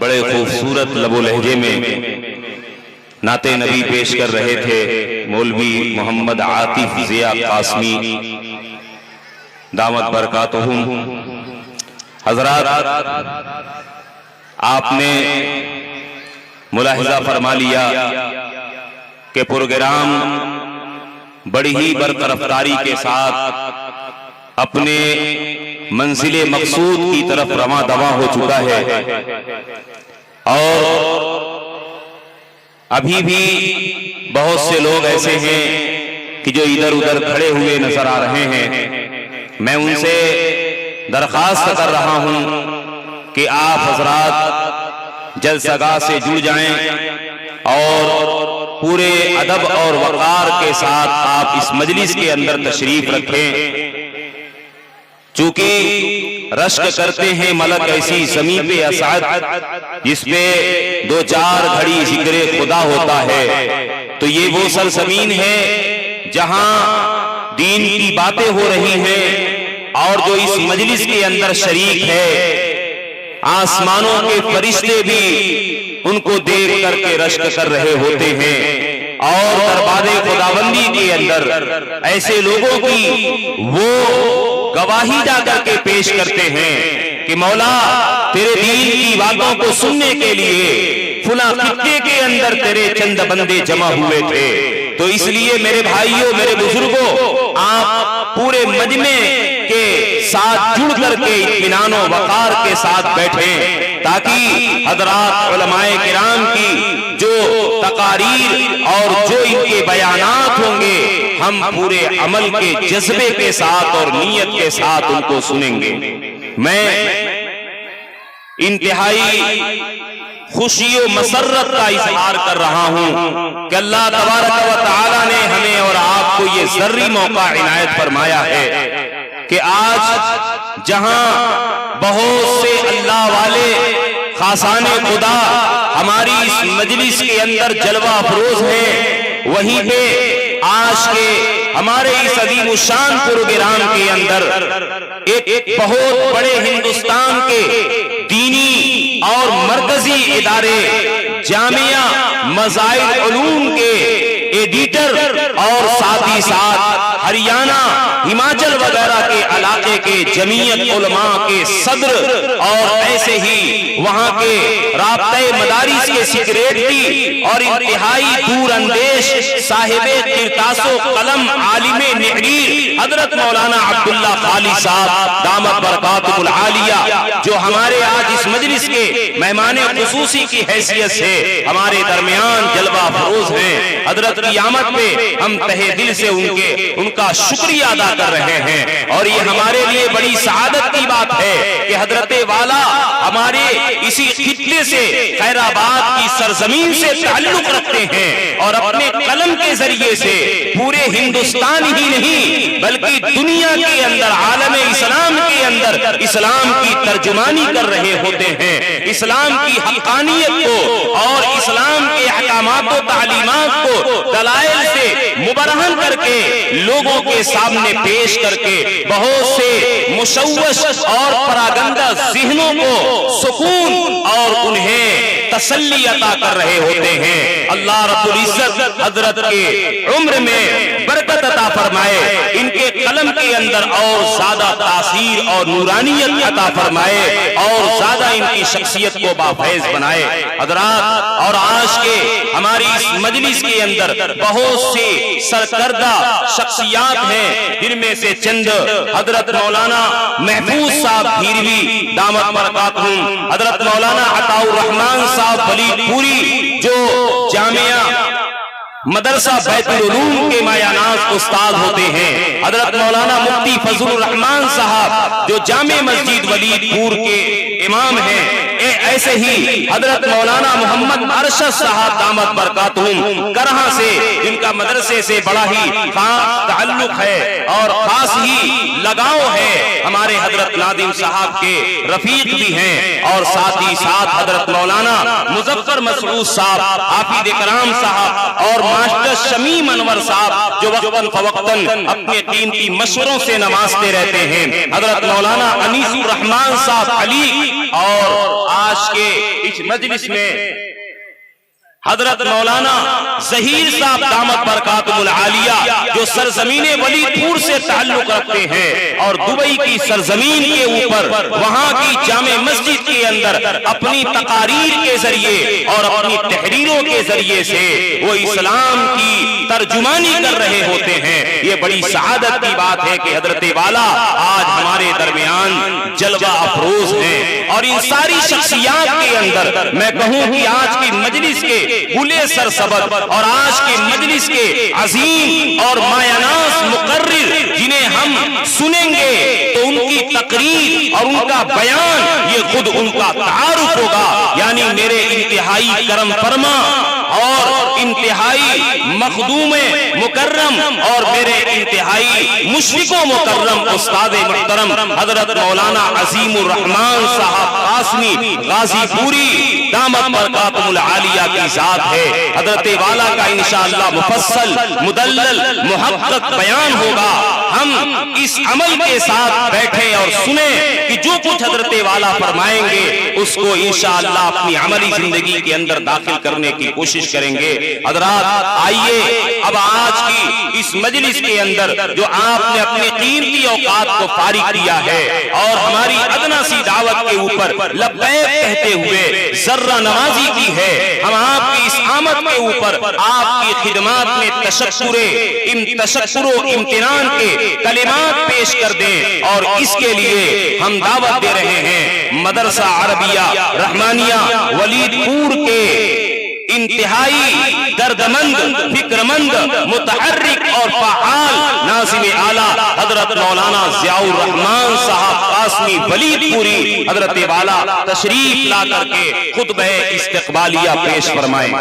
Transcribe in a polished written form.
بڑے خوبصورت لب و لہجے میں نعت نبی پیش کر رہے تھے مولوی محمد عاطف ضیاء قاسمی دامت برکاتہم۔ حضرات، آپ نے ملاحظہ فرما لیا کہ پروگرام بڑی ہی برق رفتاری کے ساتھ اپنے منزل مقصود کی طرف رواں دواں ہو چکا ہے، اور ابھی بھی بہت سے لوگ ایسے ہیں کہ جو ادھر ادھر کھڑے ہوئے نظر آ رہے ہیں۔ میں ان سے درخواست کر رہا ہوں کہ آپ حضرات جلسہ گاہ سے جڑ جائیں اور پورے ادب اور وقار کے ساتھ آپ اس مجلس کے اندر تشریف رکھیں۔ چونکہ رشک کرتے ہیں ملک ایسی زمین پہ اسعد جس پہ دو چار گھڑی ذکر خدا ہوتا ہے، تو یہ وہ سرزمین ہے جہاں دین کی باتیں ہو رہی ہیں، اور جو اس مجلس کے اندر شریک ہے آسمانوں کے فرشتے بھی ان کو دیکھ کر کے رشک کر رہے ہوتے ہیں، اور دربار خداوندی کے اندر ایسے لوگوں کی وہ گواہی جا کر کے پیش کرتے ہیں کہ مولا تیرے دین کی باتوں کو سننے کے لیے فلاں خطے کے اندر تیرے چند بندے جمع ہوئے تھے۔ تو اس لیے میرے بھائیوں، میرے بزرگوں، آپ پورے مجمع کے ساتھ جڑ کر کے اطمینان و وقار کے ساتھ بیٹھیں، تاکہ حضرات علماء کرام کی جو تقاریر اور جو ان کے بیانات ہوں گے ہم پورے عمل کے جذبے کے ساتھ اور نیت کے ساتھ ان کو سنیں گے۔ میں انتہائی خوشی و مسرت کا اظہار کر رہا ہوں کہ اللہ تبارک و تعالی نے ہمیں اور آپ کو یہ ذری موقع عنایت فرمایا ہے کہ آج جہاں بہت سے اللہ والے خاصان خدا ہماری اس مجلس کے اندر جلوہ افروز ہیں، وہیں پہ آج کے ہمارے اس عظیم الشان پروگرام کے اندر ایک بہت بڑے ہندوستان کے دینی اور مرکزی ادارے جامعہ مزائد علوم کے ایڈیٹر اور ساتھ ہی ساتھ ہریانہ، ہماچل وغیرہ کے علاقے کے جمعیت علماء کے صدر اور ایسے ہی وہاں کے رابطہ مدارس کے سیکریٹری اور انتہائی دور اندیش صاحب کرتاس و قلم عالم نحریر حضرت مولانا عبداللہ خالی صاحب دامت برکاتہ العالیہ، جو ہمارے آج اس مجلس کے مہمان خصوصی کی حیثیت سے ہمارے درمیان جلوہ افروز ہیں۔ حضرت کی آمد پہ ہم تہہ دل سے ان کا شکریہ ادا کر رہے ہیں، اور یہ ہمارے لیے بڑی سعادت کی بات ہے کہ حضرت والا ہمارے اسی خطے سے خیر آباد کی سرزمین سے تعلق رکھتے ہیں، اور اپنے قلم کے ذریعے سے پورے ہندوستان ہی نہیں بلکہ دنیا کے اندر، عالم اسلام کے اندر اسلام کی ترجمانی کر رہے ہوتے ہیں، اسلام کی حقانیت کو اور اسلام کے احکامات و تعلیمات کو دلائل سے مبرہن کر کے لوگوں کے سامنے پیش کر کے بہت سے مشوش اور پراگندہ ذہنوں کو سکون اور انہیں تسلی عطا کر رہے ہوتے ہیں۔ اللہ رب العزت حضرت کے عمر میں برکت عطا فرمائے، ان کے قلم کے اندر اور زیادہ تاثیر اور نورانیت عطا فرمائے، اور زیادہ ان کی شخصیت کو بافیض بنائے۔ حضرات، اور آج کے ہماری اس مجلس کے اندر بہت سی سرکردہ شخصیات ہیں، جن میں سے چند حضرت مولانا محفوظ صاحب بھیروی دامت برکاتہم، حضرت مولانا عطاء الرحمن صاحب ولی پوری جو جامعہ مدرسہ بیت العلوم کے مایاناز استاد ہوتے ہیں، حضرت مولانا مفتی فضل الرحمن صاحب جو جامع مسجد ولید پور کے امام ہیں، ایسے ہی حضرت مولانا محمد ارشد صاحب دامت برکاتہم کرہا سے، جن کا مدرسے سے بڑا ہی خاص تعلق ہے اور خاص ہی لگاؤ ہے، ہمارے حضرت نادم صاحب کے رفیق بھی ہیں، اور ساتھ ہی ساتھ حضرت مولانا مظفر مسعود صاحب، حافظ کرام صاحب اور ماسٹر شمیم انور صاحب جو وقتاً فوقتاً اپنے قیمتی مشوروں سے نوازتے رہتے ہیں، حضرت مولانا انیس الرحمان صاحب علی، اور آج کے اس مجلس میں حضرت مولانا ظہیر صاحب دامت برکاتہم العالیہ جو سرزمین ولید پور سے تعلق رکھتے ہیں اور دبئی کی سرزمین کے اوپر وہاں کی جامع مسجد کے اندر اپنی تقاریر کے ذریعے اور اپنی تحریروں کے ذریعے سے وہ اسلام کی ترجمانی کر رہے ہوتے ہیں۔ یہ بڑی سعادت کی بات ہے کہ حضرت والا آج ہمارے درمیان جلوہ افروز ہیں، اور ان ساری شخصیات کے اندر میں کہوں کہ آج کی مجلس کے گلے سرسبد اور آج کے مجلس کے عظیم اور مایاناز مقرر جنہیں ہم سنیں گے تو ان کی تقریر اور ان کا بیان یہ خود ان کا تعارف ہوگا، یعنی میرے انتہائی کرم فرما اور انتہائی مخدوم مکرم اور میرے انتہائی مشفق و مکرم استاد محترم حضرت مولانا عظیم الرحمان صاحب قاسمی غازی پوری دامت برکاتہم العالیہ کی ذات ہے۔ حضرت والا کا انشاءاللہ مفصل مدلل محقق بیان ہوگا۔ ہم اس عمل کے ساتھ بیٹھیں اور سنیں کہ جو کچھ حضرت والا فرمائیں گے اس کو انشاءاللہ اپنی عملی زندگی کے اندر داخل کرنے کی کوشش کریں گے۔ حضرات آئیے اب آج کی اس مجلس کے اندر جو آپ نے اپنے قیمتی اوقات کو فارغ کیا ہے اور ہماری ادنا سی دعوت کے اوپر لبیک کہتے ہوئے ذرہ نوازی کی ہے، ہم آپ کی اس آمد کے اوپر آپ کی خدمات میں تشکر و امتنان کے کلمات پیش کر دیں، اور اس کے لیے ہم دعوت دے رہے ہیں مدرسہ عربیہ رحمانیہ ولید پور کے انتہائی دردمند فکرمند متحرک اور فعال ناظم اعلیٰ حضرت مولانا ضیاء الرحمان صاحب قاسمی ولید پوری حضرت والا تشریف لا کر کے خطبہ استقبالیہ پیش فرمائیں۔